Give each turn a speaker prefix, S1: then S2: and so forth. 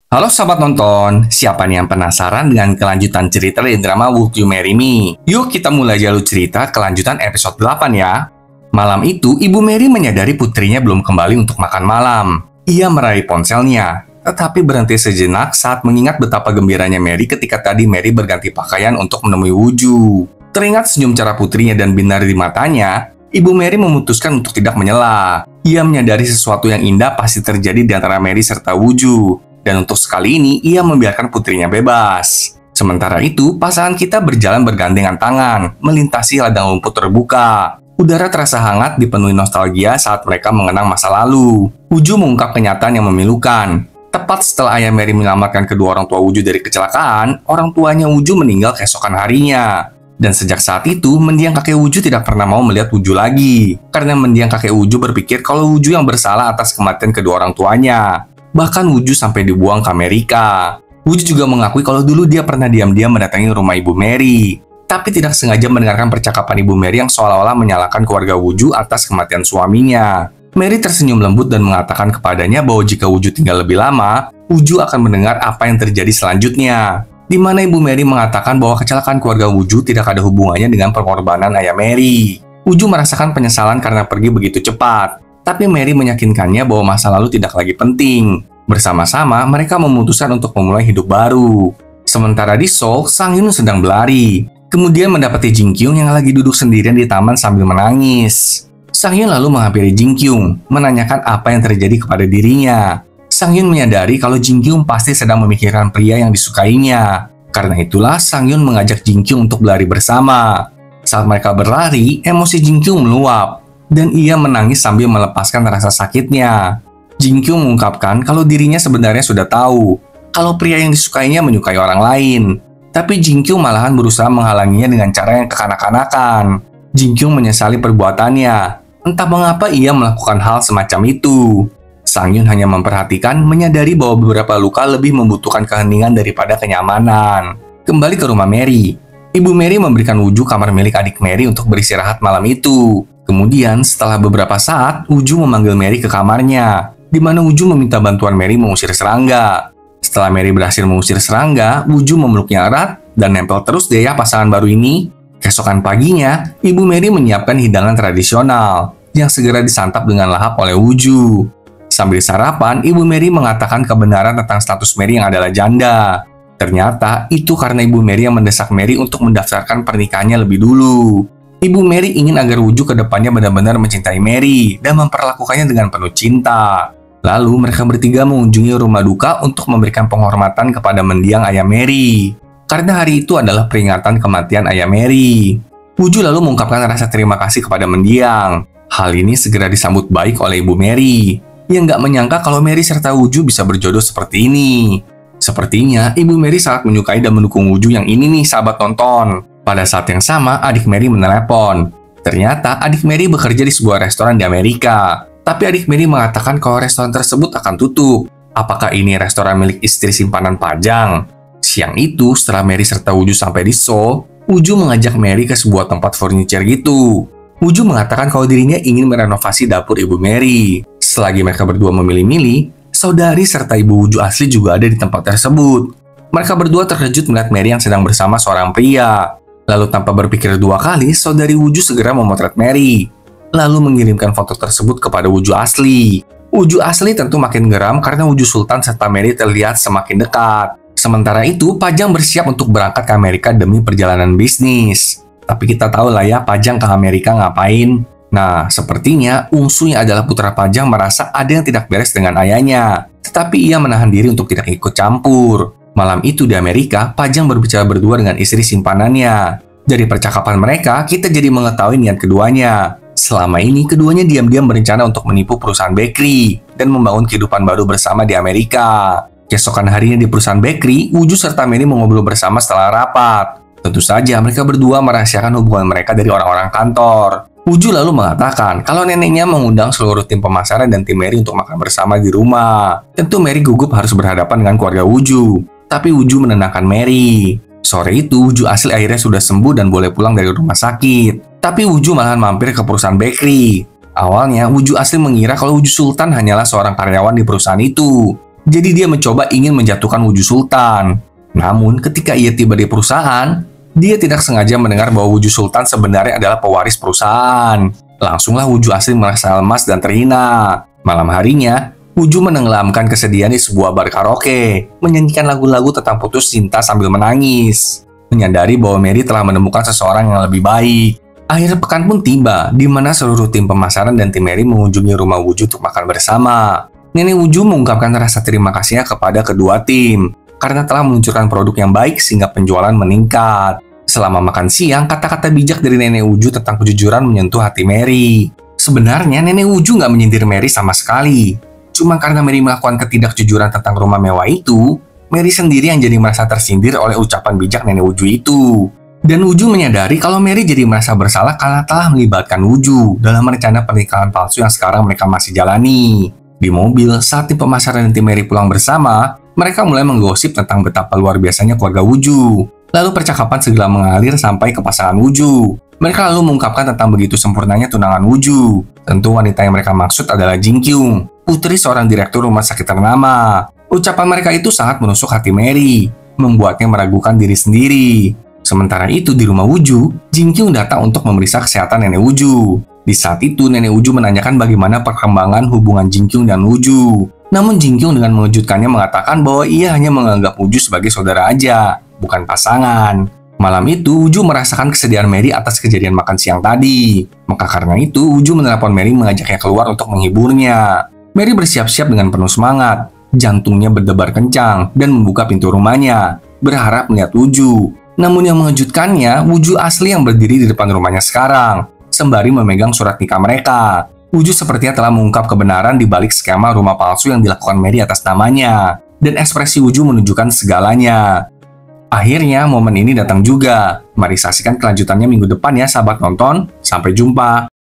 S1: Halo sahabat nonton, siapa nih yang penasaran dengan kelanjutan cerita dari drama Would You Marry Me? Yuk kita mulai jalur cerita kelanjutan episode 8 ya. Malam itu, Ibu Mary menyadari putrinya belum kembali untuk makan malam. Ia meraih ponselnya, tetapi berhenti sejenak saat mengingat betapa gembiranya Mary ketika tadi Mary berganti pakaian untuk menemui Woo. Teringat senyum cara putrinya dan binar di matanya, Ibu Mary memutuskan untuk tidak menyela. Ia menyadari sesuatu yang indah pasti terjadi di antara Mary serta Woo. Dan untuk sekali ini, ia membiarkan putrinya bebas. Sementara itu, pasangan kita berjalan bergandengan tangan, melintasi ladang rumput terbuka. Udara terasa hangat dipenuhi nostalgia saat mereka mengenang masa lalu. Woo mengungkap kenyataan yang memilukan. Tepat setelah ayah Mary menyelamatkan kedua orang tua Woo dari kecelakaan, orang tuanya Woo meninggal keesokan harinya. Dan sejak saat itu, mendiang kakek Woo tidak pernah mau melihat Woo lagi. Karena mendiang kakek Woo berpikir kalau Woo yang bersalah atas kematian kedua orang tuanya. Bahkan Woo sampai dibuang ke Amerika. Woo juga mengakui kalau dulu dia pernah diam-diam mendatangi rumah Ibu Mary, tapi tidak sengaja mendengarkan percakapan Ibu Mary yang seolah-olah menyalahkan keluarga Woo atas kematian suaminya. Mary tersenyum lembut dan mengatakan kepadanya bahwa jika Woo tinggal lebih lama, Woo akan mendengar apa yang terjadi selanjutnya. Di mana Ibu Mary mengatakan bahwa kecelakaan keluarga Woo tidak ada hubungannya dengan pengorbanan ayah Mary. Woo merasakan penyesalan karena pergi begitu cepat. Tapi Mary meyakinkannya bahwa masa lalu tidak lagi penting. Bersama-sama, mereka memutuskan untuk memulai hidup baru. Sementara di Seoul, Sang Hyun sedang berlari. Kemudian mendapati Jin Kyung yang lagi duduk sendirian di taman sambil menangis. Sang Hyun lalu menghampiri Jin Kyung, menanyakan apa yang terjadi kepada dirinya. Sang Hyun menyadari kalau Jin Kyung pasti sedang memikirkan pria yang disukainya. Karena itulah, Sang Hyun mengajak Jin Kyung untuk berlari bersama. Saat mereka berlari, emosi Jin Kyung meluap. Dan ia menangis sambil melepaskan rasa sakitnya. Jin Kyung mengungkapkan kalau dirinya sebenarnya sudah tahu kalau pria yang disukainya menyukai orang lain. Tapi Jin Kyung malahan berusaha menghalanginya dengan cara yang kekanak-kanakan. Jin Kyung menyesali perbuatannya. Entah mengapa ia melakukan hal semacam itu. Sang Hyun hanya memperhatikan, menyadari bahwa beberapa luka lebih membutuhkan keheningan daripada kenyamanan. Kembali ke rumah Mary. Ibu Mary memberikan Woo kamar milik adik Mary untuk beristirahat malam itu. Kemudian, setelah beberapa saat, Woo memanggil Mary ke kamarnya, di mana Woo meminta bantuan Mary mengusir serangga. Setelah Mary berhasil mengusir serangga, Woo memeluknya erat dan nempel terus deh ya pasangan baru ini. Keesokan paginya, Ibu Mary menyiapkan hidangan tradisional yang segera disantap dengan lahap oleh Woo. Sambil sarapan, Ibu Mary mengatakan kebenaran tentang status Mary yang adalah janda. Ternyata, itu karena Ibu Mary yang mendesak Mary untuk mendaftarkan pernikahannya lebih dulu. Ibu Mary ingin agar Woo ke depannya benar-benar mencintai Mary dan memperlakukannya dengan penuh cinta. Lalu mereka bertiga mengunjungi rumah duka untuk memberikan penghormatan kepada mendiang ayah Mary. Karena hari itu adalah peringatan kematian ayah Mary. Woo lalu mengungkapkan rasa terima kasih kepada mendiang. Hal ini segera disambut baik oleh Ibu Mary, yang gak menyangka kalau Mary serta Woo bisa berjodoh seperti ini. Sepertinya Ibu Mary sangat menyukai dan mendukung Woo yang ini nih sahabat nonton. Pada saat yang sama, adik Mary menelepon. Ternyata, adik Mary bekerja di sebuah restoran di Amerika. Tapi adik Mary mengatakan kalau restoran tersebut akan tutup. Apakah ini restoran milik istri simpanan Pajang? Siang itu, setelah Mary serta Woo sampai di Seoul, Woo mengajak Mary ke sebuah tempat furniture gitu. Woo mengatakan kalau dirinya ingin merenovasi dapur Ibu Mary. Selagi mereka berdua memilih-milih, saudari serta ibu Woo asli juga ada di tempat tersebut. Mereka berdua terkejut melihat Mary yang sedang bersama seorang pria. Lalu tanpa berpikir dua kali, saudari Woo segera memotret Mary. Lalu mengirimkan foto tersebut kepada Woo asli. Woo asli tentu makin geram karena Woo Sultan serta Mary terlihat semakin dekat. Sementara itu, Pajang bersiap untuk berangkat ke Amerika demi perjalanan bisnis. Tapi kita tahu lah ya, Pajang ke Amerika ngapain? Nah, sepertinya Ungsu yang adalah putra Pajang merasa ada yang tidak beres dengan ayahnya. Tetapi ia menahan diri untuk tidak ikut campur. Malam itu di Amerika, Pajang berbicara berdua dengan istri simpanannya. Dari percakapan mereka, kita jadi mengetahui niat keduanya. Selama ini, keduanya diam-diam berencana untuk menipu perusahaan bakery dan membangun kehidupan baru bersama di Amerika. Keesokan harinya di perusahaan bakery, Woo serta Mary mengobrol bersama setelah rapat. Tentu saja, mereka berdua merahasiakan hubungan mereka dari orang-orang kantor. Woo lalu mengatakan kalau neneknya mengundang seluruh tim pemasaran dan tim Mary untuk makan bersama di rumah. Tentu Mary gugup harus berhadapan dengan keluarga Woo. Tapi Woo menenangkan Mary. Sore itu, Woo asli akhirnya sudah sembuh dan boleh pulang dari rumah sakit. Tapi Woo malahan mampir ke perusahaan bakery. Awalnya, Woo asli mengira kalau Woo Sultan hanyalah seorang karyawan di perusahaan itu. Jadi dia mencoba ingin menjatuhkan Wuju Sultan. Namun ketika ia tiba di perusahaan, dia tidak sengaja mendengar bahwa Wuju Sultan sebenarnya adalah pewaris perusahaan. Langsunglah Wuju asli merasa lemas dan terhina. Malam harinya, Wuju menenggelamkan kesedihan di sebuah bar karaoke, menyanyikan lagu-lagu tentang putus cinta sambil menangis. Menyadari bahwa Mary telah menemukan seseorang yang lebih baik. Akhir pekan pun tiba, di mana seluruh tim pemasaran dan tim Mary mengunjungi rumah Wuju untuk makan bersama. Nenek Wuju mengungkapkan rasa terima kasihnya kepada kedua tim, karena telah meluncurkan produk yang baik sehingga penjualan meningkat. Selama makan siang, kata-kata bijak dari Nenek Wuju tentang kejujuran menyentuh hati Mary. Sebenarnya Nenek Wuju nggak menyindir Mary sama sekali. Cuma karena Mary melakukan ketidakjujuran tentang rumah mewah itu, Mary sendiri yang jadi merasa tersindir oleh ucapan bijak Nenek Wuju itu. Dan Wuju menyadari kalau Mary jadi merasa bersalah karena telah melibatkan Wuju dalam rencana pernikahan palsu yang sekarang mereka masih jalani. Di mobil, saat tim pemasaran dan tim Mary pulang bersama, mereka mulai menggosip tentang betapa luar biasanya keluarga Wuju. Lalu percakapan segera mengalir sampai ke pasangan Wuju. Mereka lalu mengungkapkan tentang begitu sempurnanya tunangan Wuju. Tentu wanita yang mereka maksud adalah Jin Kyung, putri seorang direktur rumah sakit ternama. Ucapan mereka itu sangat menusuk hati Mary, membuatnya meragukan diri sendiri. Sementara itu di rumah Wuju, Jin Kyung datang untuk memeriksa kesehatan Nenek Wuju. Di saat itu Nenek Wuju menanyakan bagaimana perkembangan hubungan Jin Kyung dan Wuju. Namun Jin Kyung dengan mengejutkannya mengatakan bahwa ia hanya menganggap Wuju sebagai saudara aja, bukan pasangan. Malam itu, Wuju merasakan kesedihan Mary atas kejadian makan siang tadi. Maka karena itu, Wuju menelepon Mary mengajaknya keluar untuk menghiburnya. Mary bersiap-siap dengan penuh semangat. Jantungnya berdebar kencang dan membuka pintu rumahnya, berharap melihat Wuju. Namun yang mengejutkannya, Wuju asli yang berdiri di depan rumahnya sekarang, sembari memegang surat nikah mereka. Wuju sepertinya telah mengungkap kebenaran di balik skema rumah palsu yang dilakukan Mary atas namanya. Dan ekspresi Wuju menunjukkan segalanya. Akhirnya momen ini datang juga. Mari saksikan kelanjutannya minggu depan ya sahabat nonton. Sampai jumpa.